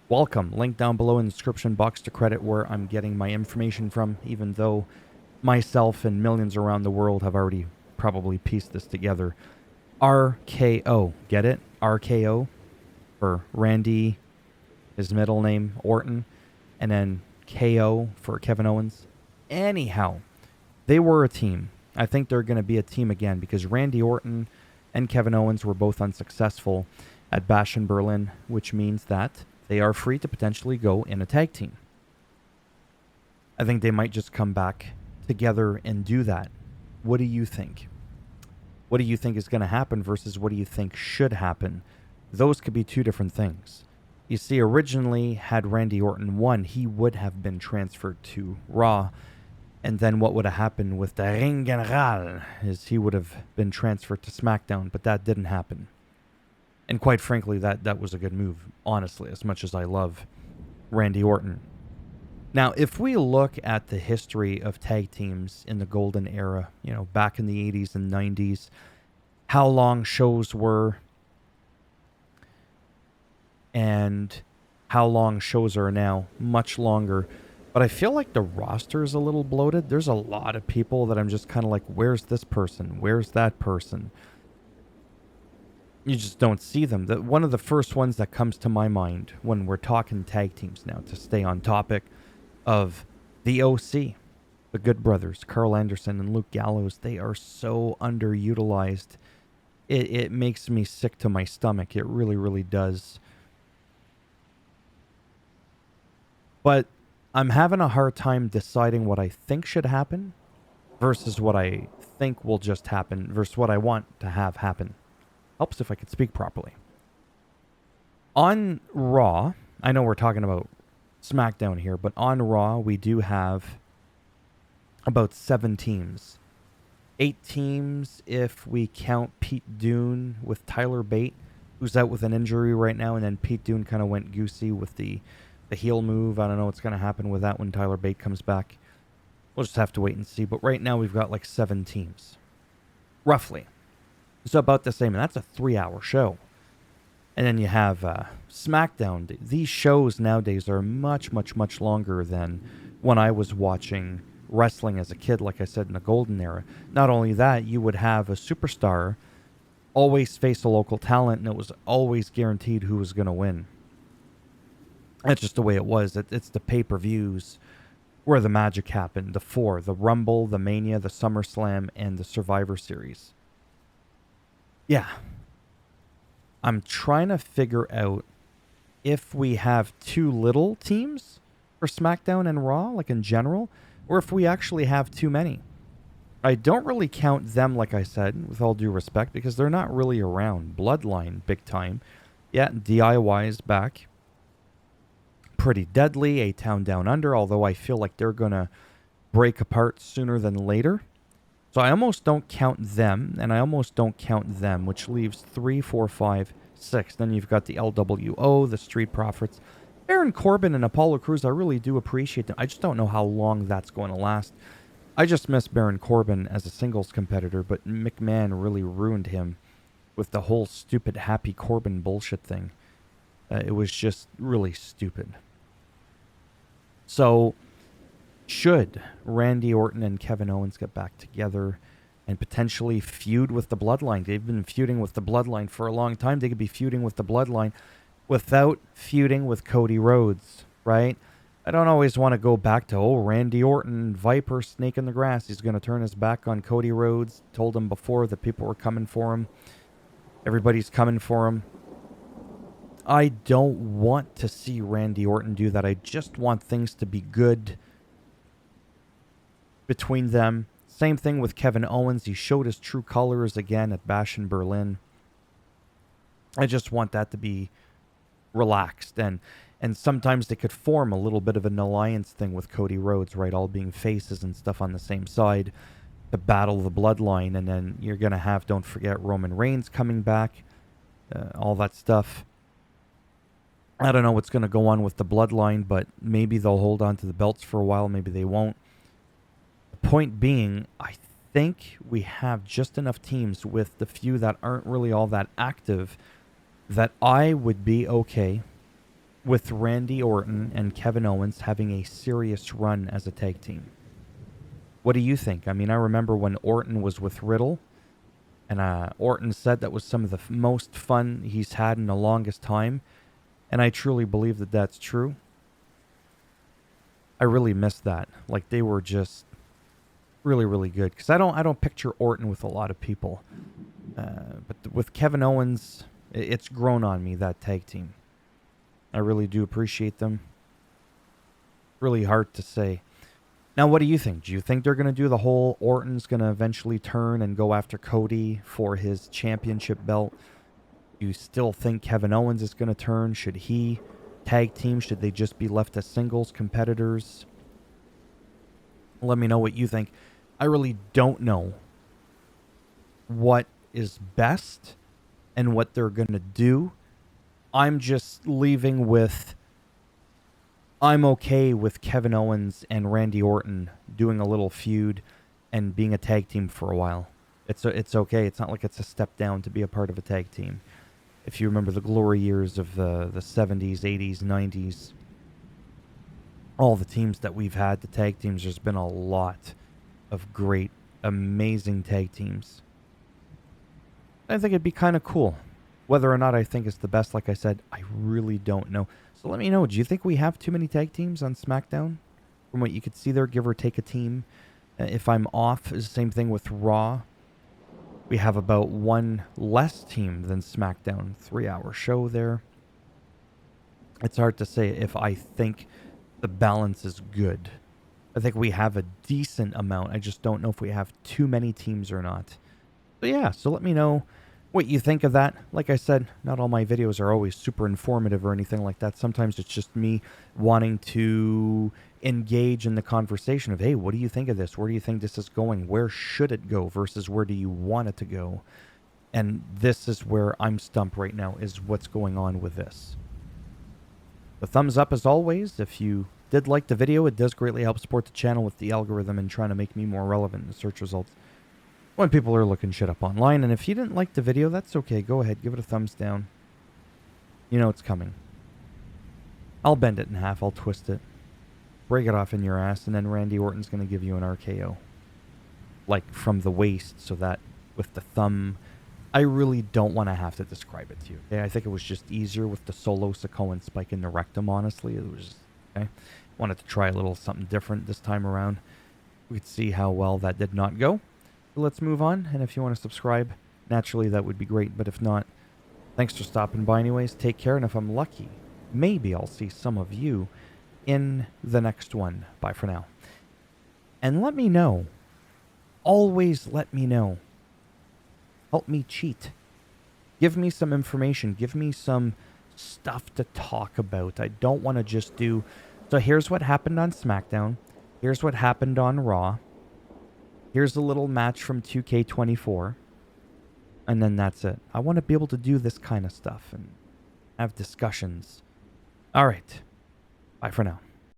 welcome. Link down below in the description box to credit where I'm getting my information from, even though myself and millions around the world have already probably pieced this together. RKO. Get it? RKO for Randy, his middle name, Orton, and then KO for Kevin Owens. Anyhow, they were a team. I think they're going to be a team again because Randy Orton and Kevin Owens were both unsuccessful at Bash in Berlin, which means that they are free to potentially go in a tag team. I think they might just come back together and do that. What do you think? What do you think is going to happen versus what do you think should happen? Those could be two different things. You see, originally, had Randy Orton won, he would have been transferred to Raw. And then what would have happened with the Ring General is he would have been transferred to SmackDown, but that didn't happen. And quite frankly, that was a good move, honestly, as much as I love Randy Orton. Now, if we look at the history of tag teams in the golden era, back in the 80s and 90s, how long shows were and how long shows are now, much longer. But I feel like the roster is a little bloated. There's a lot of people that I'm just kind of like, where's this person? Where's that person? You just don't see them. One of the first ones that comes to my mind when we're talking tag teams now, to stay on topic, of the OC, the Good Brothers, Carl Anderson and Luke Gallows. They are so underutilized. It makes me sick to my stomach. It really, really does. But I'm having a hard time deciding what I think should happen versus what I think will just happen versus what I want to have happen. Helps if I could speak properly. On Raw, I know we're talking about SmackDown here, but on Raw, we do have about 7 teams. 8 teams if we count Pete Dunne with Tyler Bate, who's out with an injury right now, and then Pete Dunne kind of went goosey with the heel move. I don't know what's going to happen with that when Tyler Bate comes back. We'll just have to wait and see. But right now, we've got like 7 teams, roughly. So about the same, and that's a 3-hour show. And then you have SmackDown. These shows nowadays are much, much, much longer than when I was watching wrestling as a kid, like I said, in the golden era. Not only that, you would have a superstar always face a local talent, and it was always guaranteed who was going to win. That's just the way it was. It's the pay-per-views where the magic happened. The 4, the Rumble, the Mania, the SummerSlam, and the Survivor Series. Yeah. I'm trying to figure out if we have too little teams for SmackDown and Raw, like in general, or if we actually have too many. I don't really count them, like I said, with all due respect, because they're not really around. Bloodline, big time. Yeah, DIY is back. Pretty Deadly, A-Town Down Under, although I feel like they're going to break apart sooner than later. So I almost don't count them, and I almost don't count them, which leaves 3, 4, 5, 6. Then you've got the LWO, the Street Profits. Baron Corbin and Apollo Crews, I really do appreciate them. I just don't know how long that's going to last. I just miss Baron Corbin as a singles competitor, but McMahon really ruined him with the whole stupid Happy Corbin bullshit thing. It was just really stupid. So, should Randy Orton and Kevin Owens get back together and potentially feud with the Bloodline? They've been feuding with the Bloodline for a long time. They could be feuding with the Bloodline without feuding with Cody Rhodes, right? I don't always want to go back to, Randy Orton, Viper, snake in the grass. He's going to turn his back on Cody Rhodes. Told him before that people were coming for him. Everybody's coming for him. I don't want to see Randy Orton do that. I just want things to be good between them. Same thing with Kevin Owens. He showed his true colors again at Bash in Berlin. I just want that to be relaxed. And sometimes they could form a little bit of an alliance thing with Cody Rhodes, right? All being faces and stuff on the same side to battle the Bloodline. And then you're going to have, don't forget, Roman Reigns coming back. All that stuff. I don't know what's going to go on with the Bloodline, but maybe they'll hold on to the belts for a while. Maybe they won't. The point being, I think we have just enough teams with the few that aren't really all that active that I would be okay with Randy Orton and Kevin Owens having a serious run as a tag team. What do you think? I mean, I remember when Orton was with Riddle, and Orton said that was some of the most fun he's had in the longest time, and I truly believe that that's true. I really missed that. Like, they were just really, really good. Because I don't picture Orton with a lot of people. But with Kevin Owens, it's grown on me, that tag team. I really do appreciate them. Really hard to say. Now, what do you think? Do you think they're going to do the whole Orton's going to eventually turn and go after Cody for his championship belt? Do you still think Kevin Owens is going to turn? Should he tag team? Should they just be left as singles competitors? Let me know what you think. I really don't know what is best and what they're going to do. I'm just leaving with, I'm okay with Kevin Owens and Randy Orton doing a little feud and being a tag team for a while. It's okay. It's not like it's a step down to be a part of a tag team. If you remember the glory years of the 70s, 80s, 90s, all the teams that we've had, the tag teams, there's been a lot of great, amazing tag teams. I think it'd be kind of cool. Whether or not I think it's the best, like I said, I really don't know. So let me know, do you think we have too many tag teams on SmackDown? From what you could see there, give or take a team. If I'm off, it's the same thing with Raw. We have about one less team than SmackDown. 3-hour show there. It's hard to say if I think the balance is good. I think we have a decent amount. I just don't know if we have too many teams or not. But yeah, so let me know what you think of that. Like I said, not all my videos are always super informative or anything like that. Sometimes it's just me wanting to engage in the conversation of, hey, what do you think of this? Where do you think this is going? Where should it go versus where do you want it to go? And this is where I'm stumped right now, is what's going on with this. The thumbs up as always. If you did like the video, it does greatly help support the channel with the algorithm and trying to make me more relevant in the search results when people are looking shit up online. And if you didn't like the video, that's okay. Go ahead, give it a thumbs down. You know it's coming. I'll bend it in half, I'll twist it, break it off in your ass, and then Randy Orton's going to give you an RKO. Like, from the waist, so that with the thumb, I really don't want to have to describe it to you. Okay? I think it was just easier with the solo Sakoan spike in the rectum, honestly. It was just, okay? Wanted to try a little something different this time around. We could see how well that did not go. Let's move on, and if you want to subscribe, naturally that would be great, but if not, thanks for stopping by anyways. Take care, and if I'm lucky, maybe I'll see some of you in the next one. Bye for now. And let me know. Always let me know. Help me cheat. Give me some information. Give me some stuff to talk about. I don't want to just do, so here's what happened on SmackDown. Here's what happened on Raw. Here's a little match from 2K24. And then that's it. I want to be able to do this kind of stuff and have discussions. All right. Bye for now.